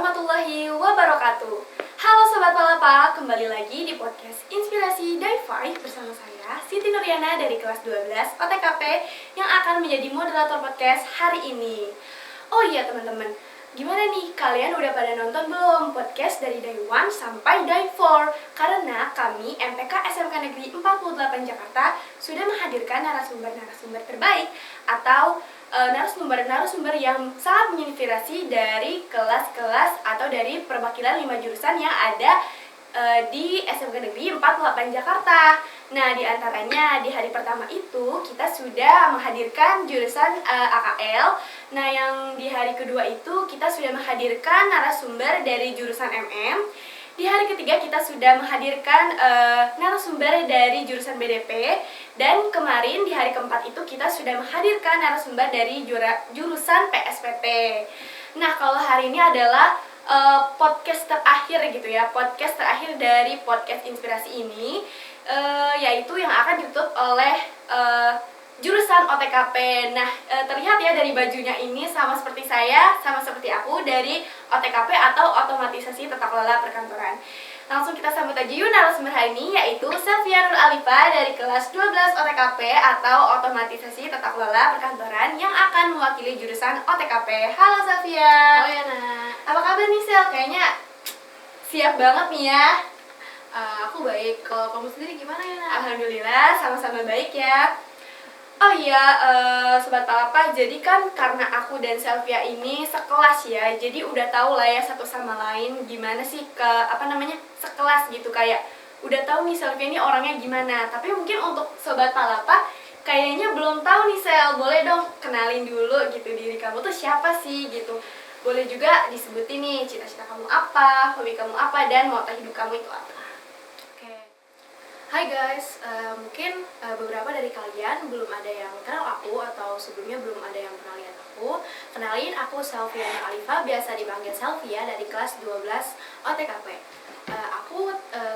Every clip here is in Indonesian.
warahmatullahi wabarakatuh. Halo Sobat Palapa, kembali lagi di podcast Inspirasi Day 5 bersama saya, Siti Nuriana dari kelas 12 OTKP yang akan menjadi moderator podcast hari ini. Oh iya teman-teman, gimana nih, kalian udah pada nonton belum podcast dari Day 1 sampai Day 4? Karena kami MPK SMK Negeri 48 Jakarta sudah menghadirkan narasumber-narasumber terbaik atau narasumber-narasumber yang sangat menginspirasi dari kelas-kelas atau dari perwakilan 5 jurusan yang ada di SMK Negeri 48 Jakarta. Nah, di antaranya di hari pertama itu kita sudah menghadirkan jurusan AKL. Nah, yang di hari kedua itu kita sudah menghadirkan narasumber dari jurusan MM. Di hari ketiga kita sudah menghadirkan narasumber dari jurusan BDP. Dan kemarin di hari keempat itu kita sudah menghadirkan narasumber dari jurusan PSPP. Nah, kalau hari ini adalah podcast terakhir gitu ya, podcast terakhir dari podcast inspirasi ini, yaitu yang akan ditutup oleh jurusan OTKP. Nah, terlihat ya dari bajunya ini sama seperti saya, sama seperti aku dari OTKP atau Otomatisasi Tata Kelola Perkantoran. Langsung kita sambut aja yuk narasumber hari ini, yaitu Safia Nur Alifa dari kelas 12 OTKP atau Otomatisasi Tata Kelola Perkantoran yang akan mewakili jurusan OTKP. Halo Safia. Halo Yana. Apa kabar nih Sel? Kayaknya siap banget nih ya. Aku baik. Kalau kamu sendiri gimana Yana? Alhamdulillah, sama-sama baik ya. Oh iya, Sobat Palapa, jadi kan karena aku dan Selvia ini sekelas ya, jadi udah tahu lah ya satu sama lain gimana sih sekelas gitu, kayak udah tahu nih Selvia ini orangnya gimana. Tapi mungkin untuk Sobat Palapa kayaknya belum tahu nih Sel, boleh dong kenalin dulu gitu diri kamu tuh siapa sih gitu. Boleh juga disebutin nih cita-cita kamu apa, hobi kamu apa, dan moto hidup kamu itu apa. Hai guys, mungkin beberapa dari kalian belum ada yang kenal aku atau sebelumnya belum ada yang pernah lihat aku. Kenalin, aku Safia Nur Alifa, biasa dipanggil Safia dari kelas 12 OTKP. Aku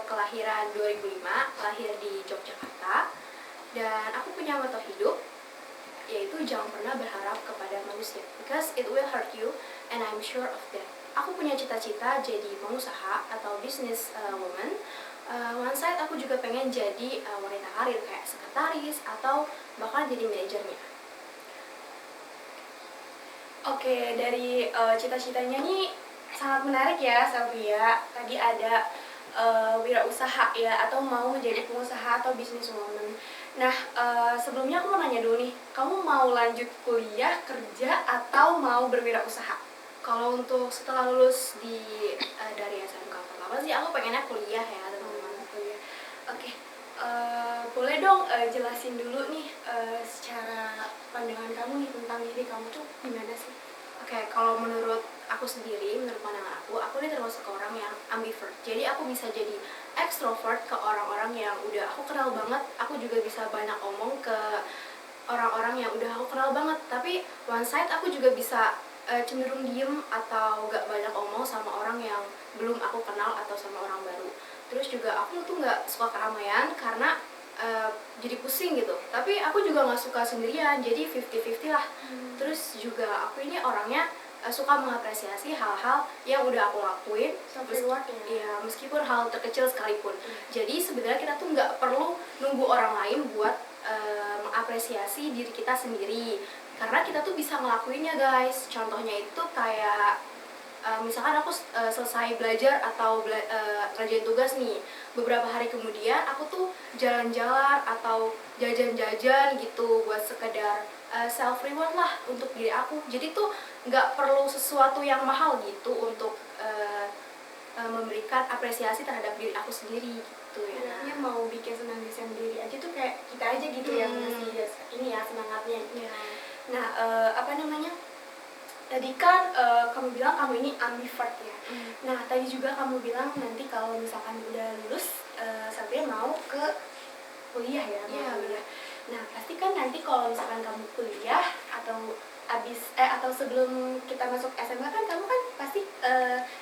kelahiran 2005, lahir di Yogyakarta, dan aku punya moto hidup, yaitu jangan pernah berharap kepada manusia, because it will hurt you, and I'm sure of that. Aku punya cita-cita jadi pengusaha atau business woman. One side aku juga pengen jadi wanita karir kayak sekretaris atau bahkan jadi manajernya. Oke, dari cita-citanya nih sangat menarik ya Safia. Tadi ada wirausaha ya, atau mau menjadi pengusaha atau businesswoman. Nah, sebelumnya aku mau nanya dulu nih, kamu mau lanjut kuliah, kerja, atau mau berwirausaha? Kalau untuk setelah lulus dari SMK pertama sih aku pengennya kuliah ya. Oke, boleh dong jelasin dulu nih secara pandangan kamu nih tentang diri kamu tuh gimana sih? Oke, kalau menurut aku sendiri, menurut pandangan aku ini termasuk orang yang ambivert. Jadi aku bisa jadi extrovert ke orang-orang yang udah aku kenal banget. Aku juga bisa banyak omong ke orang-orang yang udah aku kenal banget. Tapi one side aku juga bisa cenderung diem atau gak banyak omong sama orang yang belum aku kenal atau sama orang baru. Terus juga aku tuh gak suka keramaian karena jadi pusing gitu. Tapi aku juga gak suka sendirian, jadi 50-50 lah. Terus juga aku ini orangnya suka mengapresiasi hal-hal yang udah aku lakuin, meskipun hal terkecil sekalipun. Jadi sebenarnya kita tuh nggak perlu nunggu orang lain buat mengapresiasi diri kita sendiri, karena kita tuh bisa ngelakuinnya guys. Contohnya itu kayak misalkan aku selesai belajar atau ngerjain tugas nih, beberapa hari kemudian aku tuh jalan-jalan atau jajan-jajan gitu buat sekedar self reward lah untuk diri aku. Jadi tuh nggak perlu sesuatu yang mahal gitu untuk memberikan apresiasi terhadap diri aku sendiri gitu ya. Kayaknya mau bikin senang diri sendiri aja tuh kayak kita aja gitu yang mesti ini ya semangatnya. Nah, tadi kan kamu bilang kamu ini ambivert ya. Nah, tadi juga kamu bilang nanti kalau misalkan udah lulus sampai mau ke kuliah ya, mau kuliah. Nah, pasti kan nanti kalau misalkan kamu kuliah atau atau sebelum kita masuk SMA kan kamu kan pasti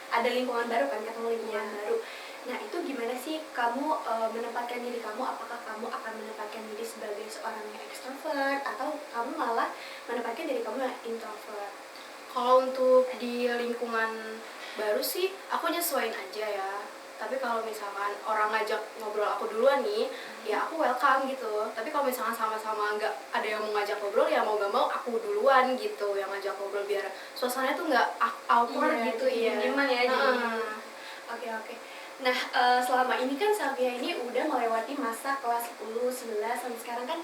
ada lingkungan baru kan, ketemu lingkungan baru. Nah, itu gimana sih kamu menempatkan diri kamu? Apakah kamu akan menempatkan diri sebagai seorang yang extrovert atau kamu malah menempatkan diri kamu yang introvert? Kalau untuk di lingkungan baru sih aku nyesuaiin aja ya. Tapi kalau misalkan orang ngajak ngobrol aku duluan nih, ya aku welcome gitu. Tapi kalau misalkan sama-sama nggak ada yang mau ngajak ngobrol, ya mau gak mau aku duluan gitu yang ngajak ngobrol, biar suasananya tuh nggak awkward gitu ya. Nyaman ya jadinya. Oke. Nah, selama ini kan Safia ini udah melewati masa kelas 10, 11, sampai sekarang kan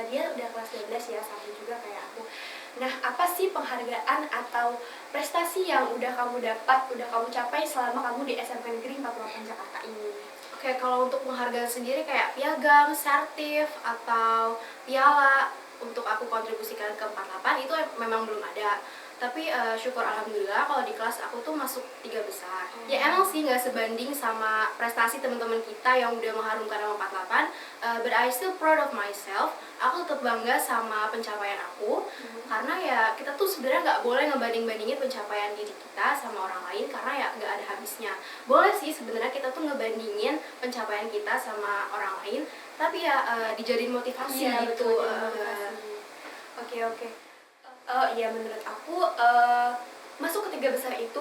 dia udah kelas 12 ya, sama juga kayak aku. Nah, apa sih penghargaan atau prestasi yang udah kamu dapat, udah kamu capai selama kamu di SMP Negeri 48 Jakarta ini? Oke, kalau untuk penghargaan sendiri kayak piagam, sertif, atau piala untuk aku kontribusikan ke 48 itu memang belum ada. Tapi syukur alhamdulillah kalau di kelas aku tuh masuk 3 besar. Ya emang sih nggak sebanding sama prestasi teman-teman kita yang udah mengharumkan nama 48, but I still proud of myself. Aku tetap bangga sama pencapaian aku, karena ya kita tuh sebenarnya nggak boleh ngebanding-bandingin pencapaian diri kita sama orang lain, karena ya nggak ada habisnya. Boleh sih sebenarnya kita tuh ngebandingin pencapaian kita sama orang lain, tapi ya dijadiin motivasi Iya, gitu. betul, jadi motivasi. Oke. Oh iya, menurut aku masuk ke 3 besar itu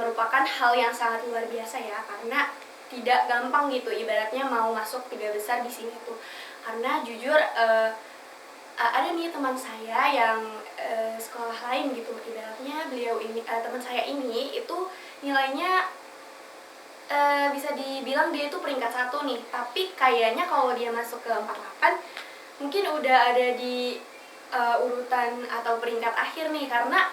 merupakan hal yang sangat luar biasa ya, karena tidak gampang gitu ibaratnya mau masuk 3 besar di sini tuh. Karena jujur ada nih teman saya yang sekolah lain gitu, ibaratnya beliau ini teman saya ini itu nilainya bisa dibilang dia itu peringkat 1 nih, tapi kayaknya kalau dia masuk ke 48 mungkin udah ada di urutan atau peringkat akhir nih, karena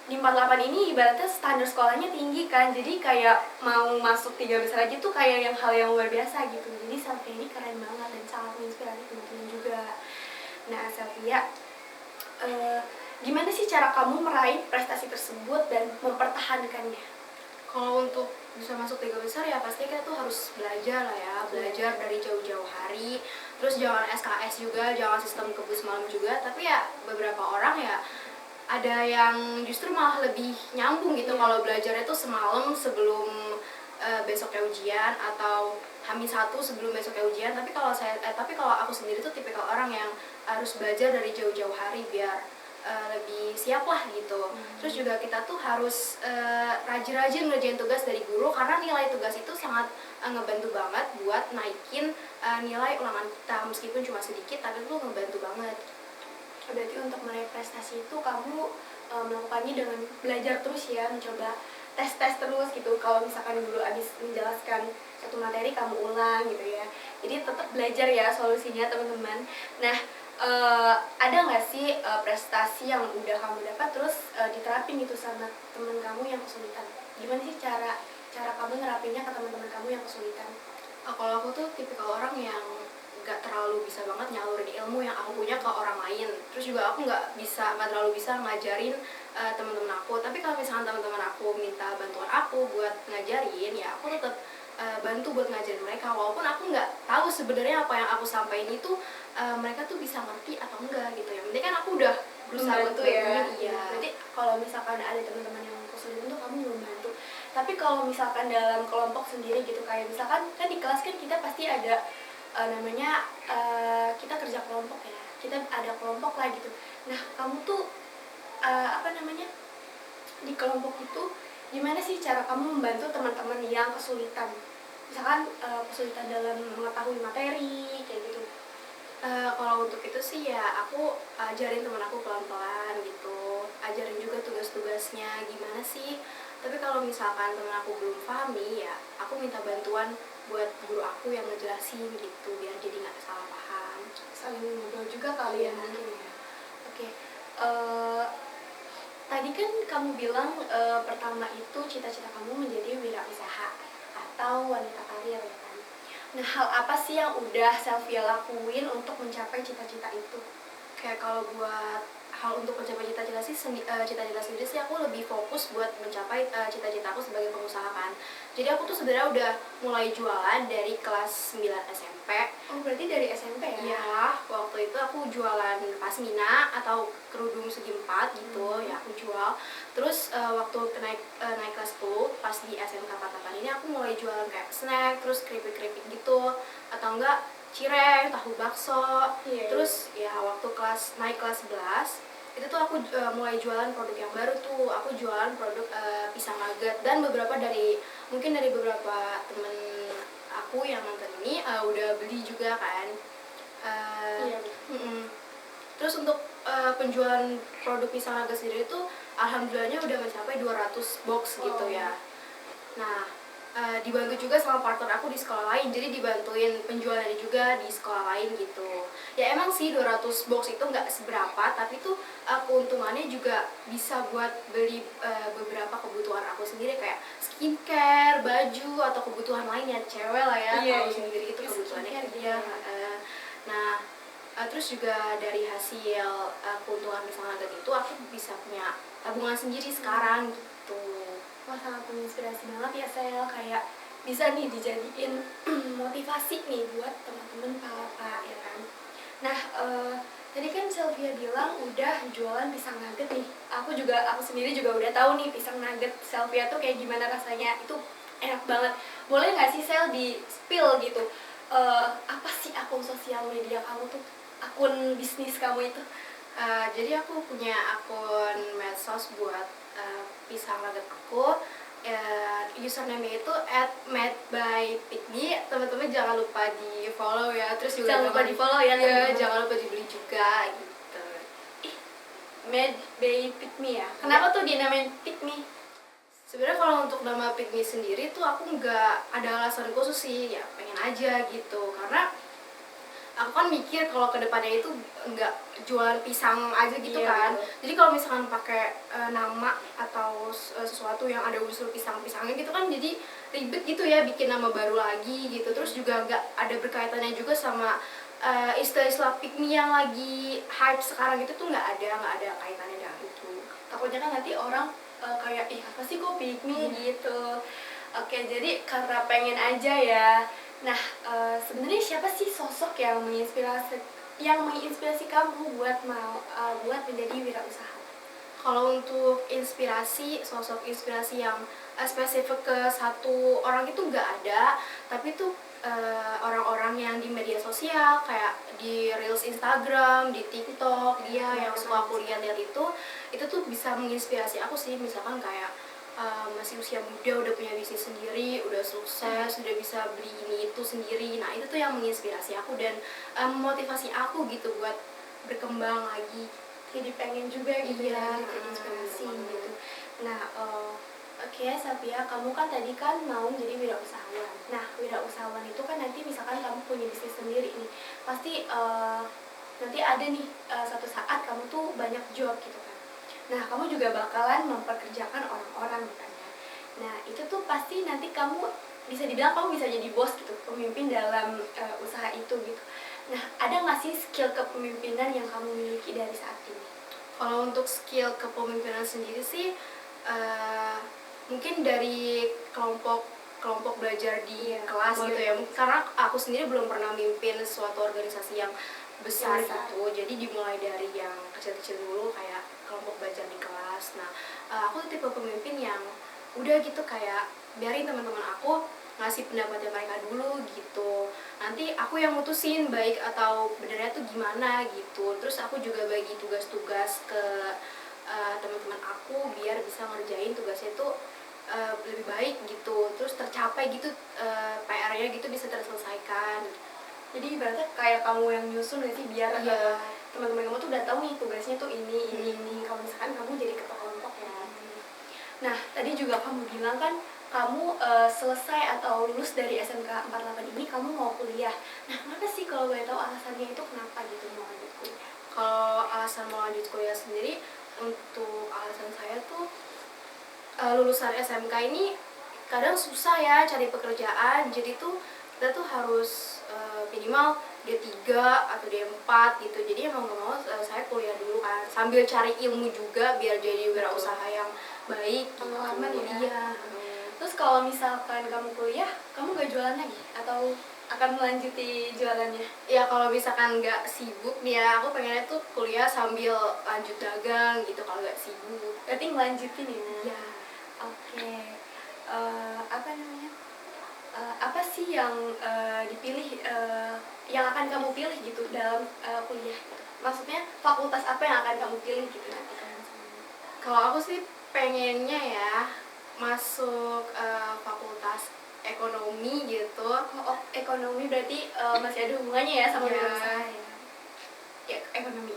di 48 ini ibaratnya standar sekolahnya tinggi kan, jadi kayak mau masuk 3 besar aja tuh kayak hal yang luar biasa gitu. Jadi Safia ini keren banget dan sangat menginspirasi teman-teman juga. Nah Safia, gimana sih cara kamu meraih prestasi tersebut dan mempertahankannya? Kalau untuk bisa masuk 3 besar ya pasti kita tuh harus belajar lah ya, belajar dari jauh-jauh hari. Terus jangan SKS juga, jangan sistem kebus malam juga. Tapi ya beberapa orang ya ada yang justru malah lebih nyambung gitu kalau belajarnya tuh semalam sebelum besoknya ujian, atau H-1 sebelum besoknya ujian. Tapi kalau aku sendiri tuh tipikal orang yang harus belajar dari jauh-jauh hari biar lebih siap lah gitu. Terus juga kita tuh harus rajin-rajin ngerjain tugas dari guru, karena nilai tugas itu sangat ngebantu banget buat naikin nilai ulangan kita, meskipun cuma sedikit tapi itu ngebantu banget. Berarti untuk meraih prestasi itu kamu melakukannya dengan belajar terus ya, mencoba tes terus gitu. Kalau misalkan guru habis menjelaskan satu materi kamu ulang gitu ya, jadi tetap belajar ya solusinya teman-teman. Nah, ada nggak sih prestasi yang udah kamu dapat terus diterapin gitu sama teman kamu yang kesulitan? Gimana sih cara kamu nerapinnya ke teman-teman kamu yang kesulitan? Kalau aku tuh tipikal orang yang gak terlalu bisa banget nyalurin ilmu yang aku punya ke orang lain. Terus juga aku gak terlalu bisa ngajarin teman-teman aku. Tapi kalau misalkan teman-teman aku minta bantuan aku buat ngajarin, ya aku tetap bantu buat ngajarin mereka. Walaupun aku nggak tahu sebenarnya apa yang aku sampaikan itu mereka tuh bisa ngerti atau enggak gitu ya. Penting kan aku udah berusaha Membantu ya. Iya. Berarti kalau misalkan ada teman-teman yang kesulitan tuh kamu membantu. Tapi kalau misalkan dalam kelompok sendiri gitu, kayak misalkan kan di kelas kan kita pasti ada namanya kita kerja kelompok ya, kita ada kelompok lah gitu. Nah kamu tuh apa namanya di kelompok itu gimana sih cara kamu membantu teman-teman yang kesulitan, misalkan kesulitan dalam mengetahui materi kayak gitu? Kalau untuk itu sih ya aku ajarin temen aku pelan-pelan gitu, ajarin juga tugas-tugasnya gimana sih. Tapi kalau misalkan temen aku belum paham nih, ya aku minta bantuan buat guru aku yang ngejelasin gitu, biar jadi nggak salah paham. Saling ngobrol juga kali ya mungkin ya. Oke. Tadi kan kamu bilang pertama itu cita-cita kamu menjadi wirausaha atau wanita karir ya kan. Nah, hal apa sih yang udah Safia lakuin untuk mencapai cita-cita itu? Kayak kalau buat hal untuk mencapai cita-cita sendiri sih aku lebih fokus buat mencapai cita-cita aku sebagai pengusaha kan. Jadi aku tuh sebenarnya udah mulai jualan dari kelas 9 SMP. Oh, berarti dari SMP ya? Iya, waktu itu aku jualan pasmina atau kerudung segi 4 gitu, ya aku jual. Terus waktu naik kelas 10 pas di SMK 48 ini aku mulai jualan kayak snack, terus keripik-keripik gitu, atau enggak cireng, tahu bakso. Iya. Terus ya waktu naik kelas 11 itu tuh aku mulai jualan produk yang baru tuh. Aku jualan produk pisang nugget, dan mungkin dari beberapa temen aku yang nonton ini udah beli juga kan. Iya. Mm-mm. Terus untuk penjualan produk pisang nugget sendiri itu alhamdulillahnya udah mencapai 200 box gitu ya. Nah, dibantu juga sama partner aku di sekolah lain, jadi dibantuin penjualannya juga di sekolah lain gitu. Ya emang sih 200 box itu nggak seberapa, tapi tuh keuntungannya juga bisa buat beli beberapa kebutuhan aku sendiri, kayak skincare, baju, atau kebutuhan lainnya cewek lah ya. Iya, Kalau iya. sendiri itu Iya, kebutuhannya skincare gitu gitu ya. ya. Nah, terus juga dari hasil keuntungan pisang nugget itu aku bisa punya tabungan sendiri sekarang gitu. Wah, sangat menginspirasi banget ya Sel, kayak bisa nih dijadiin motivasi nih buat teman-teman papa ya kan. Nah, tadi kan Sylvia bilang udah jualan pisang nugget nih. Aku sendiri juga udah tahu nih pisang nugget Sylvia tuh kayak gimana rasanya. Itu enak banget. Boleh nggak sih Sel di spill gitu? Apa sih akun sosial media kamu tuh? Akun bisnis kamu itu? Jadi aku punya akun medsos buat pisang nugget aku. Username itu @madbypiggy. Teman-teman jangan lupa di follow ya. Terus juga Jangan lupa di follow ya, ya, teman-teman. jangan lupa dibeli juga gitu. Made by Pick Me ya? Kenapa tuh dinamain Pick Me? Sebenarnya kalau untuk nama Pick Me sendiri tuh aku nggak ada alasan khusus sih, ya pengen aja gitu. Karena aku kan mikir kalau kedepannya itu nggak jualan pisang aja gitu Iya, kan. betul. Jadi kalau misalkan pakai nama atau sesuatu yang ada unsur pisang-pisangnya gitu kan, jadi ribet gitu ya bikin nama baru lagi gitu. Terus juga nggak ada berkaitannya juga sama istilah-istilah pick me yang lagi hype sekarang itu tuh nggak ada kaitannya dengan itu. Takutnya kan nanti orang kayak, ih apa sih kok Pick Me gitu. Oke, jadi karena pengen aja ya. Nah, sebenarnya siapa sih sosok yang menginspirasi kamu buat menjadi wirausahawan? Kalau untuk sosok inspirasi yang spesifik ke satu orang itu nggak ada, tapi tuh orang-orang yang di media sosial kayak di reels Instagram, di TikTok, dia yang suka aku lihat-lihat itu tuh bisa menginspirasi aku sih. Misalkan kayak masih usia muda udah punya bisnis sendiri, udah sukses, udah bisa beli ini itu sendiri. Nah itu tuh yang menginspirasi aku dan memotivasi aku gitu buat berkembang lagi. Jadi pengen juga gitu ya, Iya, jadi inspirasi bener gitu. Nah, oke Sapia, kamu kan tadi kan mau jadi wirausahawan. Nah, wirausahawan itu kan nanti misalkan kamu punya bisnis sendiri nih, pasti nanti ada nih satu saat kamu tuh banyak job gitu kan. Nah, kamu juga bakalan memperkerjakan orang-orang gitu kan ya. Nah, itu tuh pasti nanti kamu bisa dibilang kamu bisa jadi bos gitu, pemimpin dalam usaha itu gitu. Nah, ada nggak sih skill kepemimpinan yang kamu miliki dari saat ini? Kalau untuk skill kepemimpinan sendiri sih mungkin dari kelompok belajar di kelas gitu ya. Karena aku sendiri belum pernah mimpin suatu organisasi yang besar gitu. Jadi dimulai dari yang kecil-kecil dulu kayak kelompok belajar di kelas. Nah, aku tuh tipe pemimpin yang udah gitu kayak biarin teman-teman aku ngasih pendapatnya mereka dulu gitu. Nanti aku yang mutusin baik atau benernya tuh gimana gitu. Terus aku juga bagi tugas-tugas ke teman-teman aku biar bisa ngerjain tugasnya tuh lebih baik gitu. Terus tercapai gitu PR-nya gitu bisa terselesaikan. Jadi ibaratnya kayak kamu yang nyusun gak sih biar Iya. teman-teman kamu tuh udah tahu nih tugasnya tuh ini. Kalau misalkan kamu jadi ketua kelompok ya. Nah, tadi juga kamu bilang kan kamu selesai atau lulus dari SMK 48 ini kamu mau kuliah. Nah, kenapa sih kalau boleh tahu alasannya itu kenapa gitu mau lanjut kuliah? Kalau alasan mau lanjut kuliah sendiri, untuk alasan saya tuh lulusan SMK ini kadang susah ya cari pekerjaan. Jadi tuh kita tuh harus minimal D3 atau D4 gitu. Jadi mau gak mau saya kuliah dulu kan sambil cari ilmu juga biar jadi wirausaha yang baik gitu. Pengalaman ya. Iya. Terus kalau misalkan kamu kuliah, kamu gak jualan lagi atau akan melanjuti jualannya? Ya kalau misalkan nggak sibuk nih ya, aku pengennya tuh kuliah sambil lanjut dagang gitu kalau nggak sibuk. Berarti ngelanjutin ya? Iya. Oke. Apa namanya? Apa sih yang dipilih, yang akan kamu pilih gitu dalam kuliah? maksudnya fakultas apa yang akan kamu pilih gitu nanti kamu Kalau aku sih pengennya ya masuk fakultas ekonomi gitu. oh, ekonomi berarti masih ada hubungannya ya sama Ya. dunia usaha ya ekonomi.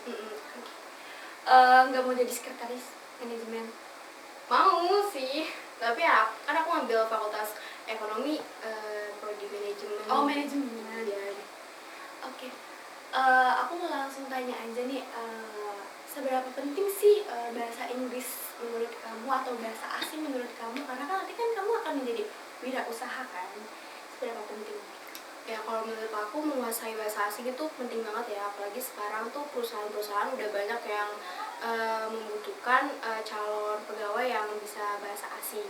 Nggak mau jadi sekretaris manajemen? Mau sih, tapi ya kan aku ngambil fakultas ekonomi, prodi manajemen. Oh, manajemen. Ya. Oke. Aku mau langsung tanya aja nih, seberapa penting sih bahasa Inggris menurut kamu atau bahasa asing menurut kamu? Karena kan nanti kan kamu akan menjadi wirausaha kan. Seberapa penting? Ya kalau menurut aku menguasai bahasa asing itu penting banget ya, apalagi sekarang tuh perusahaan-perusahaan udah banyak yang membutuhkan calon pegawai yang bisa bahasa asing.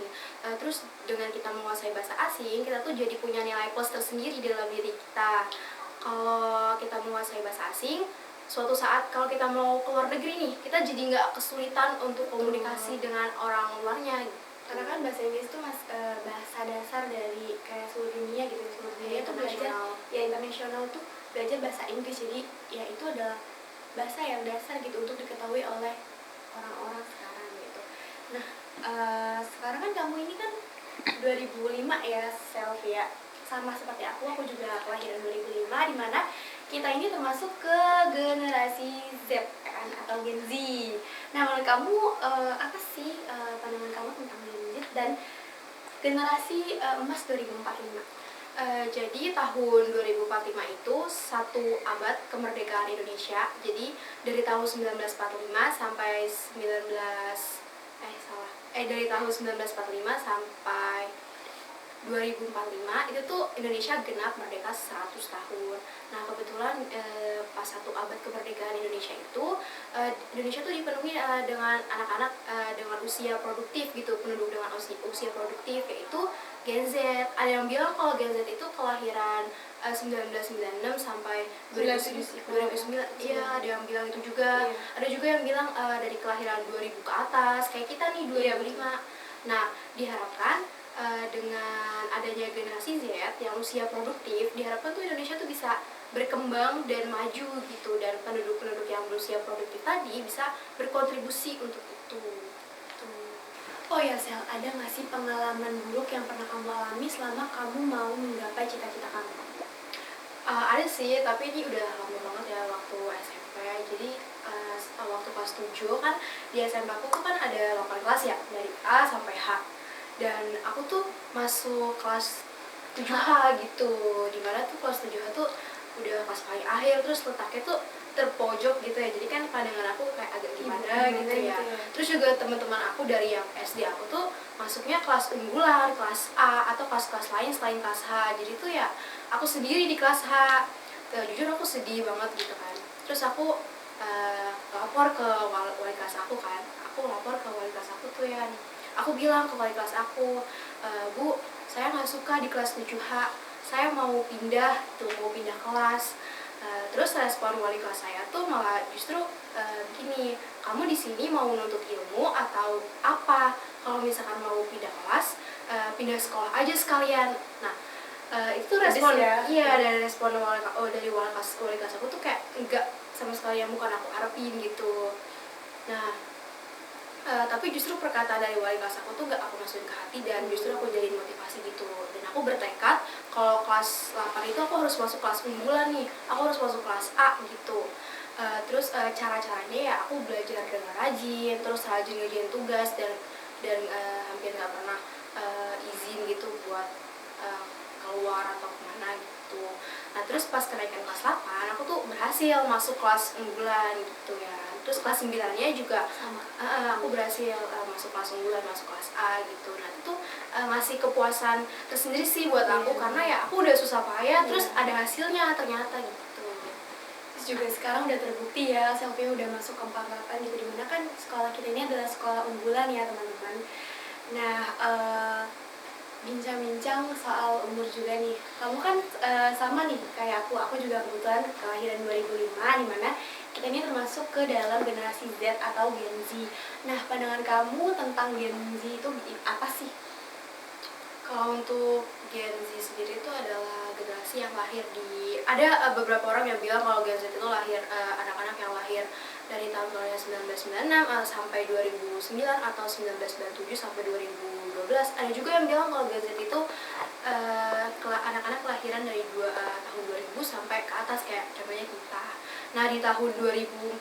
Terus dengan kita menguasai bahasa asing, kita tuh jadi punya nilai plus tersendiri dalam diri kita. Kalau kita menguasai bahasa asing, suatu saat kalau kita mau keluar negeri nih, kita jadi nggak kesulitan untuk komunikasi dengan orang luarnya. Karena kan bahasa Inggris itu bahasa dasar dari kayak seluruh dunia gitu, seluruh dunia itu belajar ya internasional tuh belajar bahasa Inggris, jadi ya itu adalah bahasa yang dasar gitu untuk diketahui oleh orang-orang sekarang gitu. Nah, sekarang kan kamu ini kan 2005 ya Selfie ya, sama seperti aku juga kelahiran 2005, dimana kita ini termasuk ke generasi Z kan atau Gen Z. Nah, menurut kamu apa sih pandangan kamu tentang Gen Z dan generasi emas 2045? Jadi tahun 2045 itu satu abad kemerdekaan Indonesia. Jadi dari tahun 1945 sampai dari tahun 1945 sampai 2045 itu tuh Indonesia genap merdeka 100 tahun. Nah kebetulan pas satu abad kemerdekaan Indonesia itu Indonesia tuh dipenuhi dengan anak-anak dengan usia produktif gitu, penduduk dengan usia produktif, yaitu Gen Z. Ada yang bilang kalau Gen Z itu kelahiran 1996 sampai 2009. Iya, ada yang bilang itu juga. Iya. Ada juga yang bilang dari kelahiran 2000 ke atas, kayak kita nih 2005. Nah, diharapkan dengan adanya generasi Z yang usia produktif, diharapkan tuh Indonesia tuh bisa berkembang dan maju gitu, dan penduduk-penduduk yang berusia produktif tadi bisa berkontribusi untuk itu. Oh ya Sel, ada nggak sih pengalaman buruk yang pernah kamu alami selama kamu mau menggapai cita-cita kamu? Ada sih, tapi ini udah lama banget ya, waktu SMP. Jadi waktu kelas 7 kan di SMP aku tuh kan ada 8 kelas ya, dari A sampai H. Dan aku tuh masuk kelas 7H gitu, dimana tuh kelas 7H tuh udah kelas paling akhir, terus letaknya tuh terpojok gitu ya, jadi kan pandangan aku kayak agak gimana gitu ya. Terus juga teman-teman aku dari yang SD aku tuh masuknya kelas unggulan, kelas A atau kelas-kelas lain selain kelas H, jadi tuh ya aku sendiri di kelas H. Jujur aku sedih banget gitu kan. Terus aku lapor ke wali kelas aku kan, aku lapor ke wali kelas aku tuh ya, aku bilang ke wali kelas aku, Bu, saya nggak suka di kelas 7H, saya mau pindah kelas. Terus respon wali kelas saya tuh malah justru begini, kamu di sini mau menuntut ilmu atau apa? Kalau misalkan mau pindah kelas, pindah sekolah aja sekalian. Nah, itu respon ya? Iya, dari respon dari wali kelas aku tuh kayak enggak sama sekali yang bukan aku harapin gitu. Nah, tapi justru perkataan dari wali kelas aku tuh gak aku masukin ke hati, dan justru aku jadiin motivasi gitu. Dan aku bertekad kalau kelas 8 itu aku harus masuk kelas unggulan nih, aku harus masuk kelas A gitu. Terus cara-caranya ya aku belajar dengan rajin, terus rajin ngerjain tugas, dan hampir gak pernah izin gitu buat keluar atau kemana gitu. Nah terus pas kenaikan kelas 8 aku tuh berhasil masuk kelas unggulan gitu ya. Terus kelas 9-nya juga Sama. aku berhasil masuk kelas unggulan, masuk kelas A gitu. Nah itu ngasih kepuasan tersendiri sih buat aku, karena ya aku udah susah payah terus ada hasilnya ternyata gitu. Terus juga sekarang udah terbukti ya Selfie udah masuk ke 48 gitu, dimana kan sekolah kita ini adalah sekolah unggulan ya teman-teman. Nah, bincang-bincang soal umur juga nih, kamu kan sama nih kayak aku juga kebetulan kelahiran 2005, dimana kita ini termasuk ke dalam generasi Z atau Gen Z. Nah, pandangan kamu tentang Gen Z itu apa sih? Kalau untuk Gen Z sendiri itu adalah generasi generasi yang lahir di ada beberapa orang yang bilang kalau Gen Z itu lahir anak-anak yang lahir dari tahun 1996 sampai 2009 atau 1997 sampai 2012. Ada juga yang bilang kalau Gen Z itu anak-anak kelahiran dari tahun 2000 sampai ke atas kayak contohnya kita. Nah, di tahun 2045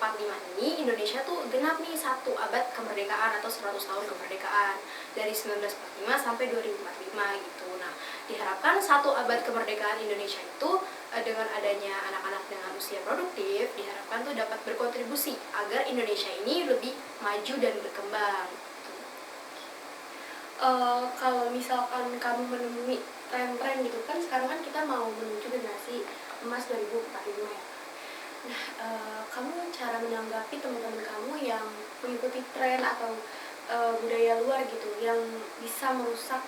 ini Indonesia tuh genap nih 1 abad kemerdekaan atau 100 tahun kemerdekaan dari 1945 sampai 2045 gitu. Nah, diharapkan 1 abad kemerdekaan Indonesia itu dengan adanya anak-anak dengan usia produktif diharapkan tuh dapat berkontribusi agar Indonesia ini lebih maju dan berkembang. Kalau misalkan kamu menemui tren-tren gitu kan, sekarang kan kita mau menuju generasi emas 2045 ya. Nah, kamu cara menanggapi teman-teman kamu yang mengikuti tren atau budaya luar gitu yang bisa merusak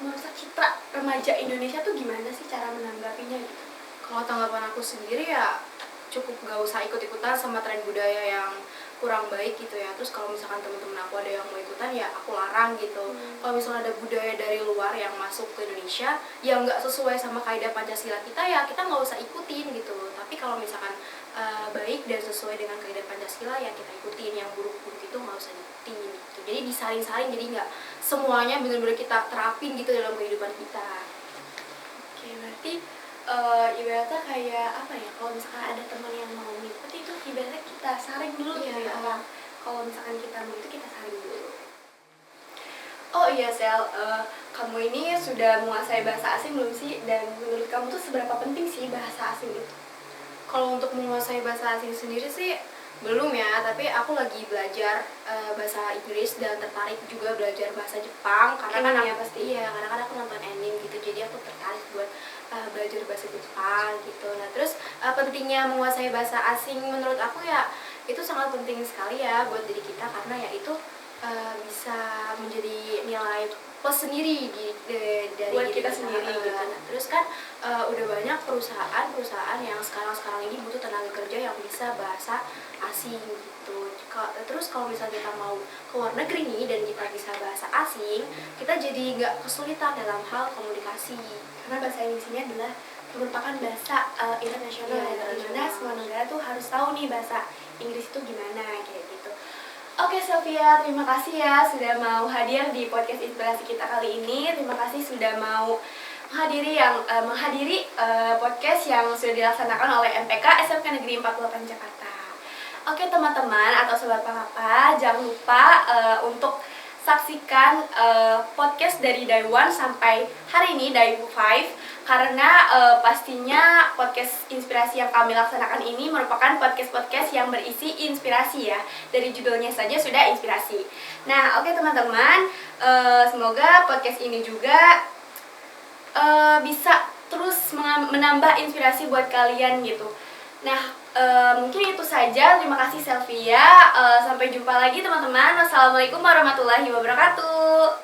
merusak citra remaja Indonesia tuh gimana sih cara menanggapinya gitu? Kalau tanggapan aku sendiri ya cukup gak usah ikut-ikutan sama tren budaya yang kurang baik gitu ya. Terus kalau misalkan teman-teman aku ada yang mau ikutan ya aku larang gitu. Kalau misalnya ada budaya dari luar yang masuk ke Indonesia yang nggak sesuai sama kaidah Pancasila kita ya kita nggak usah ikutin gitu. Tapi kalau misalkan baik dan sesuai dengan kaidah Pancasila ya kita ikutin, yang buruk-buruk itu nggak usah diikutin gitu. Jadi disaring-saring, jadi nggak semuanya benar-benar kita terapin gitu dalam kehidupan kita. Oke, berarti ibaratnya kayak apa ya, kalau misalkan ada teman yang mau mengikuti itu ibaratnya kita saring dulu gitu ya. Kalau misalkan kita mau itu kita saring dulu. Oh iya Sel, kamu ini sudah menguasai bahasa asing belum sih? Dan menurut kamu tuh seberapa penting sih bahasa asing itu? Kalau untuk menguasai bahasa asing sendiri sih belum ya, tapi aku lagi belajar bahasa Inggris dan tertarik juga belajar bahasa Jepang karena kan Ya pasti. iya, karena kan aku nonton anime gitu, jadi aku tertarik buat belajar bahasa Jepang gitu. Nah, terus pentingnya menguasai bahasa asing menurut aku ya itu sangat penting sekali ya buat diri kita karena ya itu bisa menjadi nilai plus sendiri dari Buat diri kita sendiri gitu. Nah, terus kan udah banyak perusahaan yang sekarang ini butuh tenaga kerja yang bisa bahasa asing gitu. Terus kalau misalnya kita mau ke luar negeri nih dan kita bisa bahasa asing, kita jadi nggak kesulitan dalam hal komunikasi. Karena bahasa Inggris ini adalah merupakan bahasa internasional Iya, ya, dimana semua negara tuh harus tahu nih bahasa Inggris itu gimana kayak gitu. Oke Sylvia, terima kasih ya sudah mau hadir di podcast inspirasi kita kali ini. Terima kasih sudah mau menghadiri podcast yang sudah dilaksanakan oleh MPK SMK Negeri 48 Jakarta. Oke teman-teman atau sobat Palapa, jangan lupa untuk saksikan podcast dari Day 1 sampai hari ini Day 5 karena pastinya podcast inspirasi yang kami laksanakan ini merupakan podcast-podcast yang berisi inspirasi ya. Dari judulnya saja sudah inspirasi. Nah, oke teman-teman, semoga podcast ini juga bisa terus menambah inspirasi buat kalian gitu. Nah, mungkin itu saja. Terima kasih Sylvia. Sampai jumpa lagi teman-teman. Wassalamualaikum warahmatullahi wabarakatuh.